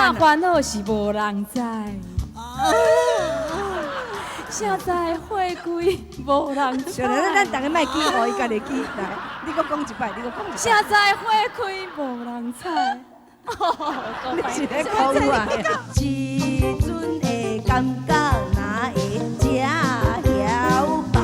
早烦恼是无人知，啥知花开无人采。对了，咱大家卖记号，伊家己记来。你搁讲一摆，你搁讲一摆。啥知花开无人采。你是咧讲话？时阵的感觉，哪会这摇摆？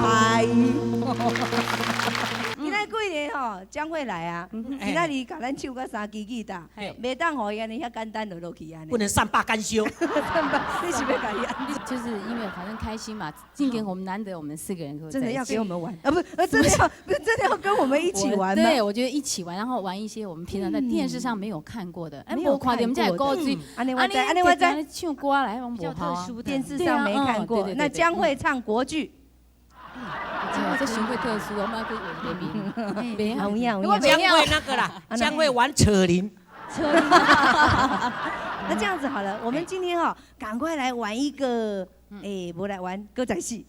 今仔几年吼，将会来啊！今仔日甲咱唱到3支吉他，袂当互伊安尼遐简单就落去安尼。不能善罢甘休。你是要甲伊安尼？就是因为反正开心嘛，今天我们难得我们4个人真的要给我们玩啊！不，真的要跟我们一起玩吗？对，我觉得一起玩，然后玩一些我们平常在电视上没有看过的，没有看到，我们家有歌剧，安尼我在唱歌来，我们比较特殊，电视上没看过。那将会唱国剧。这巡会特殊，我们要跟文别名。好样，将会那个啦，将会玩扯铃。那这样子好了，我们今天哈，赶快来玩一个，不来玩歌仔戏。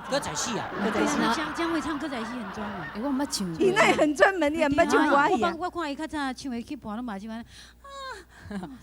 歌仔戏啊，歌仔戏。将会唱歌仔戏很专门。我捌唱。伊那很专门，你也捌唱歌戏啊。我看伊较早唱的去伴拢嘛是安。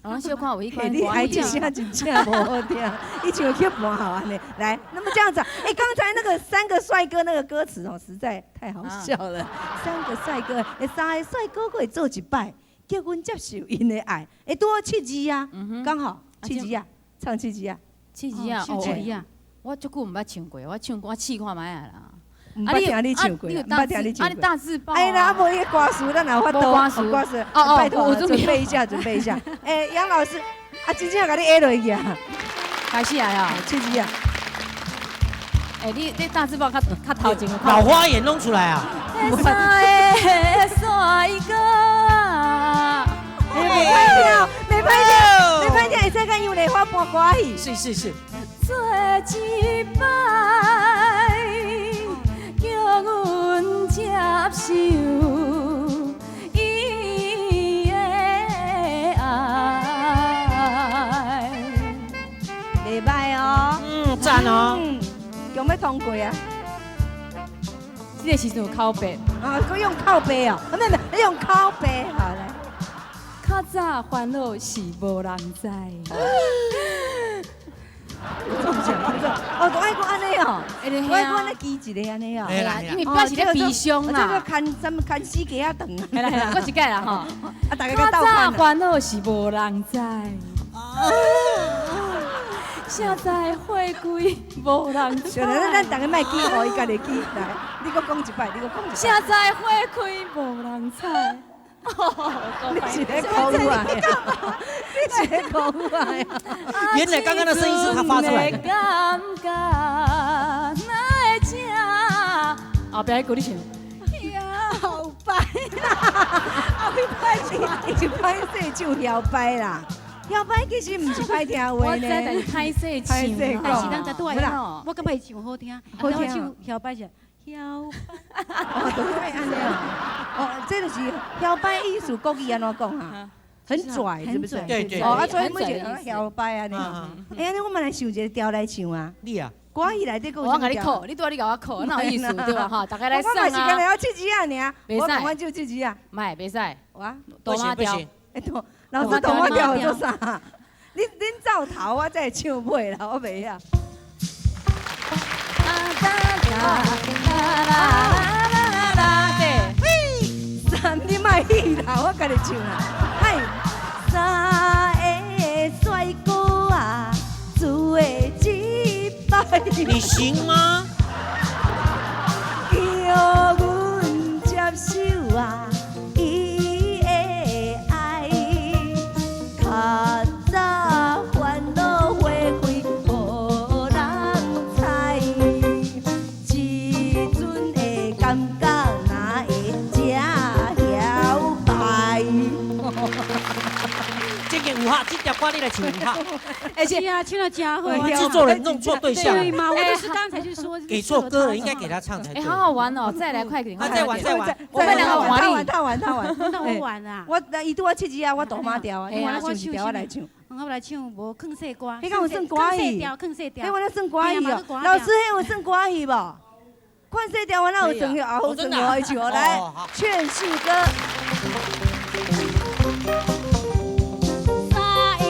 然后小看我一个你爱一声真正无好听，伊唱去伴好安尼。来，那么这样子，刚才那个3个帅哥那个歌词哦，实在太好笑了。3个帅哥，3个帅哥会做一摆，叫阮接受因的爱，拄好7字啊，刚好7字啊，唱7字啊，7字啊，唱7字啊。我足久毋捌唱过，我唱歌试看卖啊啦。唔捌听你唱过，唔捌听你唱过。你大字报。哎啦，无迄个歌词，咱有法度。歌词，拜托，准备一下，准备一下。杨老师，真正甲你下落去啊！开始来啊，7字啊！你大字报较头前。老花眼弄出来啊！帅哥，没拍跳，没拍跳，会使甲杨丽花播歌戏。是。做一摆，叫阮接受伊的爱。袂歹哦，赞哦。用要通过啊？这个时阵有拷贝。佮用靠背哦，没，用靠背，好来。较早烦恼是无人知。都爱讲安尼哦，我爱讲安尼记一个安尼哦。系啦，因为表示咧悲伤啦。这个看死鸡仔肠。系啦，我一改啦吼。大家斗看。较早烦恼是无人知，啥知花开无人采。对了，咱大家卖记号，伊家己记来。你搁讲一摆，你搁讲一摆。啥知花开无人采。你是在讲话？你是在讲话？原来刚刚的声音是他发出来的。后边鼓励唱。摇摆啦，会歹听，伊就歹势唱摇摆啦。摇摆其实唔是歹听话呢。我知，但是歹势唱。但是咱在对啊，我感觉伊唱好听，好听唱摇摆是摇摆。都会安尼哦。这就是摇摆艺术国语安怎讲啊？很拽，是不是？对。所以每一个摇摆安尼。哎，我们来想一个调来唱啊。你啊？歌戏内底有。我甲你考，你拄仔你甲我考，哪有意思对吧？哈，大家来上啊。我嘛是干了7字啊，尔。袂使。我讲我就7字啊。卖，袂使。哇，不行不行。老师同我调做啥？恁走头，我再唱尾啦，我袂晓。三你莫戏啦，我家己唱啦。嗨，三个帅哥啊，做一摆。你行吗？叫阮接受啊。这条歌你来唱一下。而且啊，唱到真好。制作人弄错对象。对嘛，我就是刚才就说。给错歌了，应该给他唱才对。好好玩哦，再来快点。再玩。我们两个玩。那我玩啊。伊拄我7字啊，我大妈调啊，你我唱一条我来唱。我来唱无坑细歌。你讲有算歌戏？坑细调。迄我咧算歌戏哦。老师，迄有算歌戏无？看细调，我哪有算啊？好算我唱来，劝世歌。三个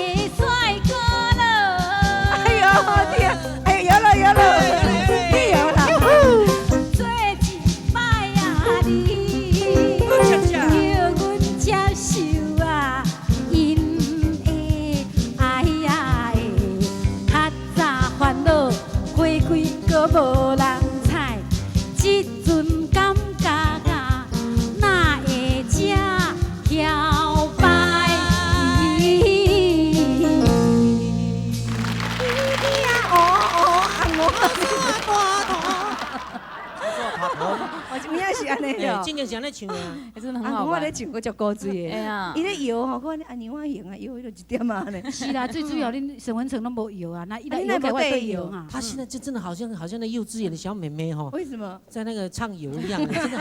是安尼哦。真正是安尼唱的啊。真的很好玩我咧。唱过足高水的。哎呀伊，咧摇吼，我安尼我型啊，摇迄就一点啊呢。是啦，最主要恁沈文成拢无摇啊，那伊来你那没摇给我对摇对摇啊。她现在就真的好像那幼稚园的小妹妹哈，为什么？在那个唱游一样的，真的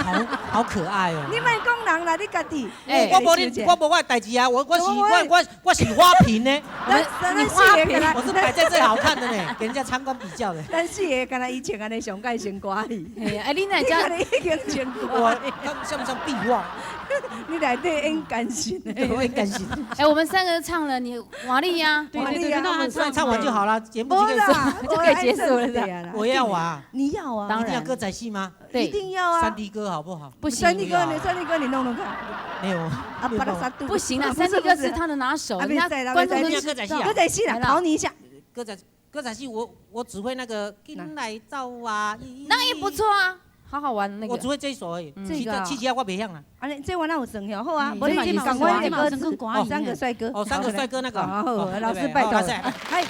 好可爱哦。你莫讲人啦，你家己。我无我的代志啊，我是花瓶呢，咱四个我是摆在最好看的呢，给人家参观比较的。咱四个敢若以前安尼上届先歌戏。哎呀，哎，你哪你家看你已经先歌我戏，像不像壁画？你内底演感情的。我很感谢。哎，我们3个唱了，你瓦力呀，对对对，那唱完就好了，节目不就可以收。啦，就可以结束了这样啦。我要啊，你要啊，当然一定要歌仔戏吗？一对，定要啊。 3D 歌好不好？不行三，弟哥，你弄弄看。没有。啊，巴拉萨杜。不行了，不是3D 歌是他的拿手，啊人家不是观众都不是知道。歌仔戏啦，考你一下。歌仔戏我只会那个进来走啊，那也不错啊，好好玩那个。我只会这一首而已，嗯其他我袂晓啦。啊，这我哪有算哟？好啊，嗯我你这嘛赶快的歌这词嘛是跟歌一样三个帅哥。哦，3个帅哥那个。好，老师拜托。嗨。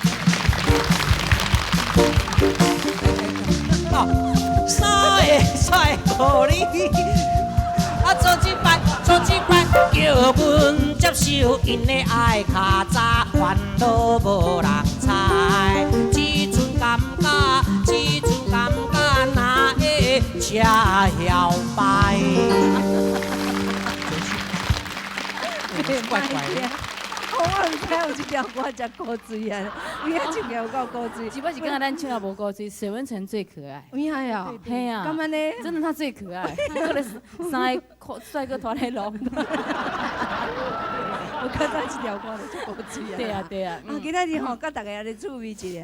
哦，3个帅哥你，啊，做一摆，叫阮接受因的爱卡早，烦恼无人猜。只阵感觉，哪会车摇摆？怪怪的。我唔知有一条歌叫古锥啊，你还唱有够古锥。基本是跟咱唱到无够追，沈文成最可爱。厉害呀！嘿呀，干嘛呢？真的他最可爱，他的3个帅哥团来龙。我看到一条歌就古锥啊。对啊，对啊。啊，今仔日吼，甲大家来趣味一下。